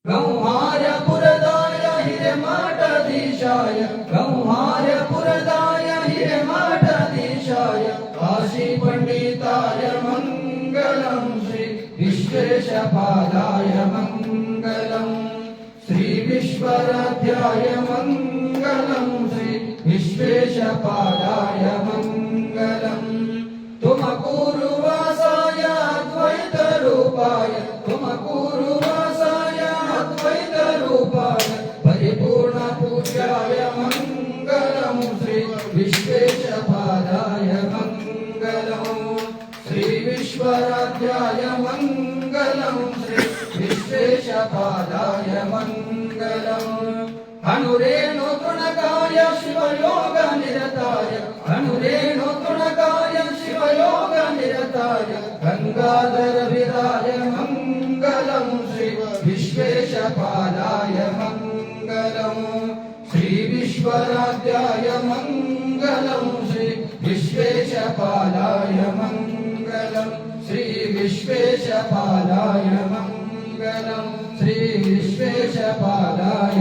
ಗೌಹಾರಪುರದಾಯ ಹಿರೇಮಠಾಧೀಶಾಯ ಗೌಹಾರಪುರದಾಯ ಹಿರೇಮಠಾಧೀಶಾಯ ಕಾಶಿ ಪಂಡಿತಾಯ ಮಂಗಳಂ ಶ್ರೀ ವಿಶ್ವೇಶಪಾದಾಯ ಮಂಗಳಂ ಶ್ರೀ ವಿಶ್ವರಾಧ್ಯಾಯ ಮಂಗಳಂ ಶ್ರೀ ವಿಶ್ವೇಶಪಾದಾಯ ಮಂಗಳಂ ತುಮಕೂರು ವಾಸಾಯ ಅದ್ವೈತ ರೂಪಾಯ ತುಮಕೂರು ಪರಿಪೂರ್ಣ ಪೂಜ್ಯಾಯ ಮಂಗಳಂ ಶ್ರೀ ವಿಶ್ವೇಶಪಾದಾಯ ಮಂಗಳಂ ಶ್ರೀ ವಿಶ್ವರಾಧ್ಯಾಯ ಮಂಗಳಂ ಶ್ರೀ ವಿಶ್ವೇಶಪಾದಾಯ ಮಂಗಳಂ ಅನುರೇಣು ತೃಣಕಾಯ ಶಿವಯೋಗ ನಿರತಾಯ ಅನುರೇಣು ತೃಣಕಾಯ ಶಿವಯೋಗ ನಿರತಾಯ ಗಂಗಾಧರ ವಿರಾಯ ಮಂಗಳಂ ಶ್ರೀ ವಿಶ್ವೇಶಪಾದಾಯ ಮಂಗಳಂ ಶ್ರೀ ವಿಶ್ವರಾಧ್ಯಾಯ ಮಂಗಳಂ ಶ್ರೀ ವಿಶ್ವೇಶಪಾದಾಯ ಮಂಗಳಂ ಶ್ರೀ ವಿಶ್ವೇಶಪಾದಾಯ ಮಂಗಳಂ ಶ್ರೀ ವಿಶ್ವೇಶಪಾದಾಯ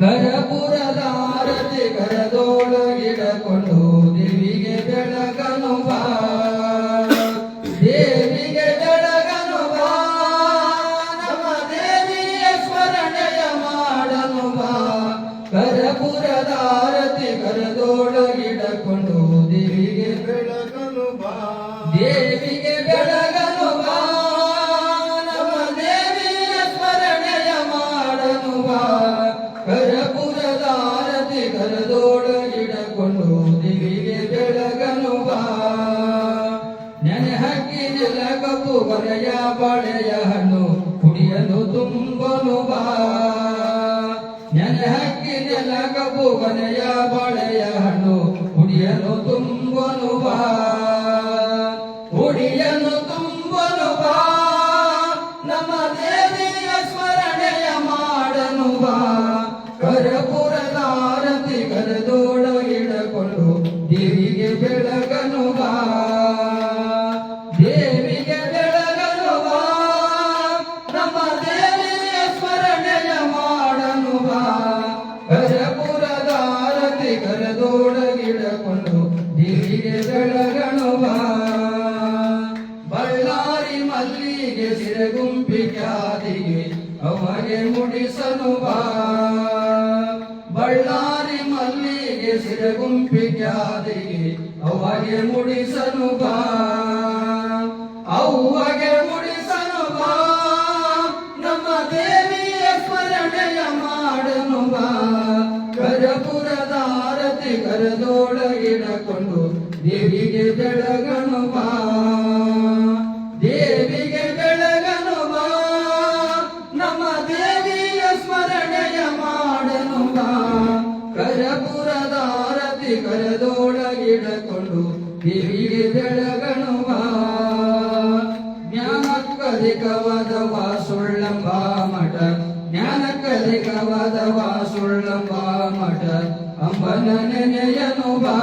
ಕರಪುರದ ಆರತಿ ಕರದೊಳಗಿಡಕೊಂಡು ದೇವಿಗೆ ಬೆಳಗನು ಬಾ ದೇವಿಗೆ ಬೆಳಗನು ಬಾ ನಮ್ಮ ದೇವಿಯ ಸ್ಮರಣೆಯ ಮಾಡನು ಬಾ ಕರಪುರದ ಆರತಿ ಕರದೊಳಗಿಡಕೊಂಡು ದೇವಿಗೆ ಬೆಳಗನು ಬಾ ದೇವಿಗೆ ಬೆಳಗನು ಬಾ ನಮ್ಮ ದೇವಿಯ ಸ್ಮರಣೆಯ ಮಾಡನು ಬಾ ಕರಪುರದ ಆರತಿ ಕರದೊಳಗಿಡಕೊಂಡು ದಿವಿಗೆ ಬೆಳಗನು ಬಾ ನೆನೆ ಹಕ್ಕಿ ನೆಲಗಪ್ಪು ಬರೆಯ ಬಾಳೆಯ ಹಣ್ಣು ಕುಡಿಯಲು ತುಂಬನು ಬಾ ನೆನೆ ಹಕ್ಕಿ ನೆಲಗಪ್ಪು ಬರೆಯ ಬಾಳೆಯ ಹಣ್ಣು ಕುಡಿಯಲು ತುಂಬನು ಬಾ ಕುಡಿಯಲು ತುಂಬನು ಬಾ ನಮ್ಮ ದೇವಿಯ ಸ್ಮರಣೆಯ ಮಾಡನು ಬಾ ಕರಪುರದ ಆರತಿ ಕರದೊಳಗಿಡಕೊಂಡು ದೇವಿಗೆ ಬೆಳಗನು ಬಾ ದೇವಿಗೆ ಬೆಳಗನು ಬಾ ನಮ್ಮ ದೇವಿಯ ಸ್ಮರಣೆಯ ಮಾಡನು ಬಾ ಕರಪುರದ ಆರತಿ ಕರದೊಳಗಿಡಕೊಂಡು ದೇವಿಗೆ ಬೆಳಗನು ಬಾ ಬಳ್ಳಾರಿ ಮಲ್ಲಿಗೆ ಸಿರಗುಂಪಿ ಖ್ಯಾತಿಗೆ ಅಮಗೆ ಮುಡಿಸನು ಬಾ ಬಳ್ಳಾರಿ ಮಲ್ಲಿಗೆ ಸಿರಗುಂಪಿ ಖ್ಯಾತಿಗೆ ಅವಾಗ ಮುಡಿಸನು ಬಾ ಅವ್ವಗೆ ಮುಡಿಸನು ಬಾ ನಮ್ಮ ದೇವಿಯ ಸ್ಮರಣೆಯ ಮಾಡನು ಬಾ ಕರಪುರದ ಆರತಿ ಕರದೊಳಗಿಡಕೊಂಡು ದೇವಿಗೆ ಬೆಳಗನು ಬಾ ದೇವಿಗೆ ಬೆಳಗನು ಬಾ ನಮ್ಮ ದೇವಿಯ ಸ್ಮರಣೆಯ ಮಾಡನು ಬಾ ಕರಪುರದ ಆರತಿ ಕರದೊಳಗಿಡಕೊಂಡು ದೇವಿಗೆ ಬೆಳಗನು ಬಾ ಜ್ಞಾನಕ್ಕಧಿಕವಾದ ಸುಳ್ಳಂಬ ಮಠ ಜ್ಞಾನಕ್ಕಧಿಕವಾದ ಸುಳ್ಳಂಬ ಮಠ ಅಂಬನ ನೆನೆಯನು ಬಾ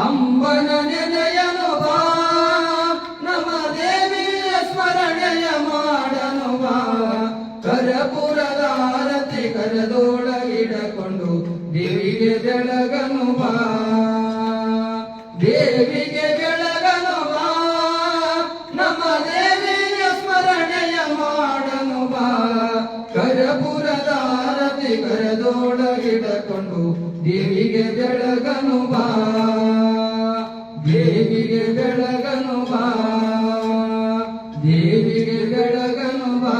ಅಂಬನ ನೆನೆಯನು ಬಾ ನಮ್ಮ ದೇವಿಯ ಸ್ಮರಣೆಯ ಮಾಡನು ಬಾ ಕರಪುರದ ಆರತಿ ಕರದೊಳಗಿಡಕೊಂಡು ದೇವಿಗೆ ಬೆಳಗನು ಬಾ ದೇವಿಗೆ ಬೆಳಗನು ಬಾ ನಮ್ಮ ದೇವಿಯ ಸ್ಮರಣೆಯ ಮಾಡನು ಬಾ ಕರಪುರದ ಆರತಿ ಕರದೊಳಗಿಡಕೊಂಡು ದೇವಿಗೆ ಬೆಳಗನು ಬಾ ದೇವಿಗೆ ಬೆಳಗನು ಬಾ ದೇವಿಗೆ ಬೆಳಗನು ಬಾ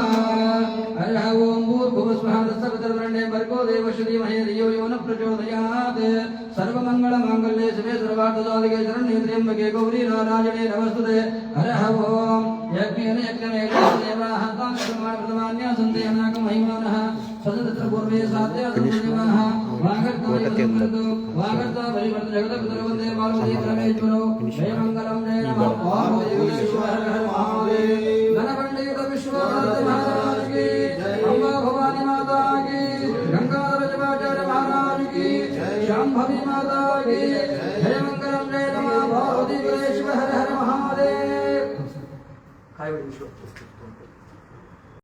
ಹರ ಓಂ ಭೂರ್ಭುವಸ್ವಃ ತತ್ಸವಿತುರ್ವರೆಣ್ಯಂ ಭರ್ಗೋ ದೇವಸ್ಯ ಧೀಮಹಿ ಧಿಯೋ ಯೋ ನಃ ಪ್ರಚೋದಯಾತ್ ಸರ್ವಮಂಗಳ ಮಾಂಗಲ್ಯೆ ಶಿವೆ ಸರ್ವಾರ್ಥಸಾಧಿಕೆ ಶರಣ್ಯೆ ತ್ರ್ಯಂಬಕೆ ಗೌರಿ ನಾರಾಯಣೇ ನಮಸ್ತುತೆ ಹರ ಓಂ ಯಜ್ಞೇನ ಯಜ್ಞಮೇವ ದೇವಾಃ ತಾಂ ಪ್ರಥಮಾನ್ಯ ಸಂತೆ ಅನಾಕಂ ಮಹಿಮಾನಃ ಸದತತ್ರ ಪೂರ್ವೇ ಸಾಧ್ಯ ಸಂದೇವಾಃ ವಾಗರ್ತ ಪರಿವರ್ತ ಜಗದಪಿತರೋ ವಂದೇ ಪಾರ್ವತೀ ಪರಮೇಶ್ವರೋ ಜಯ ಮಂಗಲಂ ಜಯ ನಮಃ ಪಾರ್ವತೀಶ್ವರ ಹರ ಹರ ಮಹಾದೇವ ಗಣಪಂಡಿತ ವಿಶ್ವನಾಥ ಮಹಾರಾಜ್ की अंबा भवानी माता की गंगाधर शिवाचार्य महाराज की शांभवी माता की जय मंगलम जय नमः पार्वती परेश्वर हर हर महादेव.